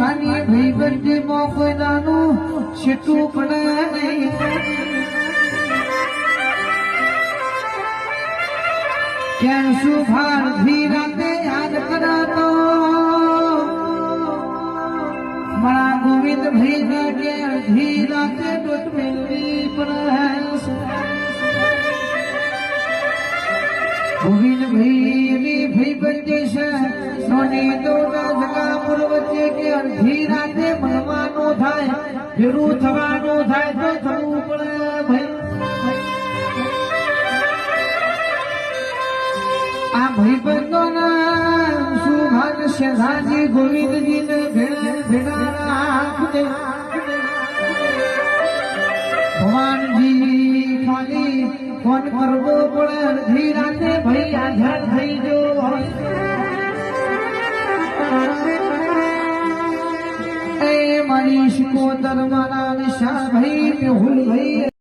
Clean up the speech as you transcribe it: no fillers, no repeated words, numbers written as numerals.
સુભાની ભાઈ બંને માં કોઈ નાનું છેટું પડે નહીં ક્યાં સુભાર ધીરાતે યાદ કરાતો મારા ગોવિંદ ભાઈ કે ધીરાતે ડોટ મેળવી પડે ગોવિંદ ભાઈ ભાઈ બંને છે નોની દોડા જગાપુર વચ્ચે કે અડધી રાતે મળવાનું થાય ફેરું થવાનું થાય તો થવું પડે ભાઈ આ ભાઈ બંધો ના સુભાગ શેઠાજી ગોવિંદજી ને ભેગા રાખે ભગવાનજી ખાલી ફોન કરવો પડે અડધી રાતે ભાઈ આઝાદ થઈ જો મારી શિકોતર મારા નિશા ભાઈ મેહુલ ભાઈ